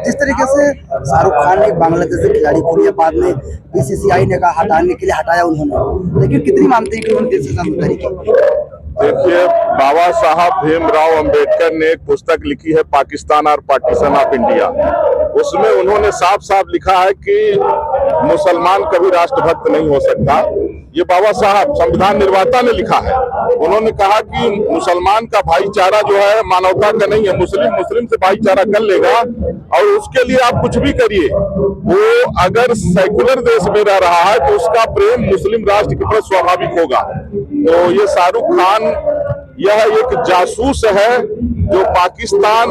जिस तरीके से शाहरुख खान ने बांग्लादेशी खिलाड़ी को लिया, बाद में बीसीसीआई ने कहा हटाने के लिए हटाया उन्होंने, लेकिन कितनी मानते हैं कि उन्होंने देश के साथ गद्दारी की? देखिए, बाबा साहब भीमराव अंबेडकर ने एक पुस्तक लिखी है, पाकिस्तान और पार्टीशन ऑफ इंडिया। उसमें उन्होंने साफ साफ लिखा है कि मुसलमान कभी राष्ट्रभक्त नहीं हो सकता। ये बाबा साहब संविधान निर्माता ने लिखा है। उन्होंने कहा कि मुसलमान का भाईचारा जो है मानवता का नहीं है, मुस्लिम से भाईचारा कर लेगा और उसके लिए आप कुछ भी करिए। वो अगर सेकुलर देश में रह रहा है तो उसका प्रेम मुस्लिम राष्ट्र के प्रति स्वाभाविक होगा। तो ये शाहरुख खान यह एक जासूस है जो पाकिस्तान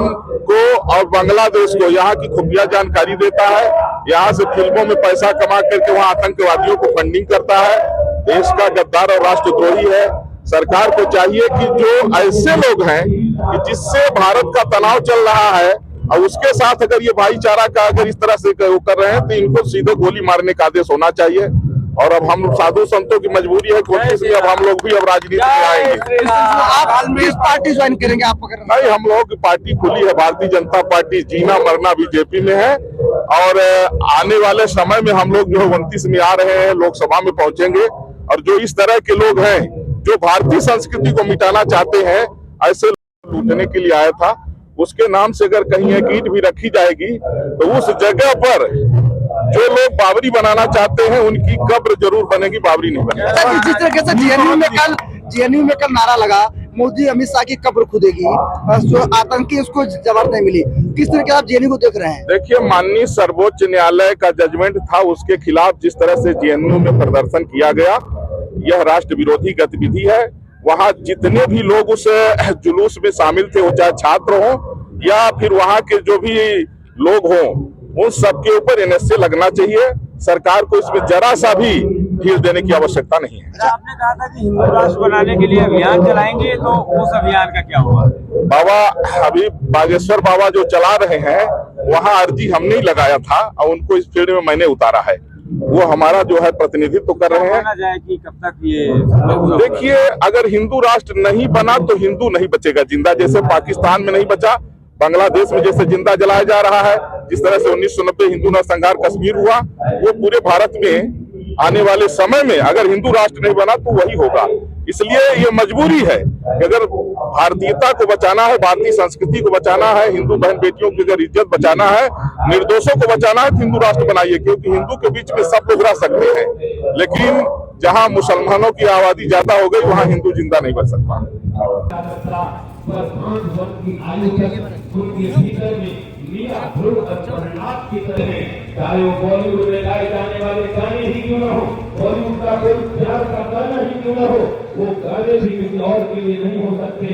को और बांग्लादेश को यहाँ की खुफिया जानकारी देता है, यहाँ से फिल्मों में पैसा कमा करके वहाँ आतंकवादियों को फंडिंग करता है। देश का गद्दार और राष्ट्रद्रोही है। सरकार को चाहिए कि जो ऐसे लोग हैं कि जिससे भारत का तनाव चल रहा है और उसके साथ अगर ये भाईचारा का अगर इस तरह से कर रहे हैं तो इनको सीधे गोली मारने का आदेश होना चाहिए। और अब हम साधु संतों की मजबूरी है कि अब हम लोग भी अब राजनीति में आएंगे। आप किस पार्टी ज्वाइन करेंगे? आप नहीं, हम लोग की पार्टी खुली है, भारतीय जनता पार्टी। जीना मरना बीजेपी में है और आने वाले समय में हम लोग जो है 29 में आ रहे हैं, लोकसभा में पहुंचेंगे। और जो इस तरह के लोग हैं जो भारतीय संस्कृति को मिटाना चाहते हैं, ऐसे लूटने के लिए आया था, उसके नाम से अगर कहीं एक ईंट भी रखी जाएगी तो उस जगह पर जो लोग बाबरी बनाना चाहते हैं उनकी कब्र जरूर बनेगी, बाबरी नहीं बनेगी। जिस तरीके से जेएनयू में कल नारा लगा मोदी अमित शाह की कब्र खुदेगी, आतंकी उसको जवाब नहीं मिली, किस तरह के आप जेएनयू को देख रहे हैं? देखिए, माननीय सर्वोच्च न्यायालय का जजमेंट था, उसके खिलाफ जिस तरह से जेएनयू में प्रदर्शन किया गया, यह राष्ट्र विरोधी गतिविधि है। वहाँ जितने भी लोग उस जुलूस में शामिल थे, वो चाहे छात्र हो या फिर वहाँ के जो भी लोग हों, उन सबके ऊपर एनएसए लगना चाहिए। सरकार को इसमें जरा सा भी ढील देने की आवश्यकता नहीं है। आपने कहा था कि हिंदू राष्ट्र बनाने के लिए अभियान चलाएंगे, तो उस अभियान का क्या हुआ? बाबा अभी बागेश्वर बाबा जो चला रहे हैं, वहाँ अर्जी हमने ही लगाया था और उनको इस फील्ड में मैंने उतारा है। वो हमारा जो है प्रतिनिधित्व कर रहे हैं। जाए कि कब तक ये देखिए, अगर हिंदू राष्ट्र नहीं बना तो हिंदू नहीं बचेगा जिंदा। जैसे पाकिस्तान में नहीं बचा, बांग्लादेश में जैसे जिंदा जलाया जा रहा है, जिस तरह से 1990 हिंदू नरसंहार कश्मीर हुआ, वो पूरे भारत में आने वाले समय में अगर हिंदू राष्ट्र नहीं बना तो वही होगा। इसलिए ये मजबूरी है कि अगर भारतीयता को बचाना है, भारतीय संस्कृति को बचाना है, हिंदू बहन बेटियों की अगर इज्जत बचाना है, निर्दोषों को बचाना है, तो हिंदू राष्ट्र बनाइए। क्योंकि हिंदू के बीच में सब लोग रह सकते हैं, लेकिन जहां मुसलमानों की आबादी ज्यादा हो गई वहां हिंदू जिंदा नहीं बच सकता। चाहे वो बॉलीवुड में गाए जाने वाले गाने ही क्यों न हो, बॉलीवुड का कोई प्यार का गाना ही क्यों न हो, वो गाने भी किसी और के लिए नहीं हो सकते हैं।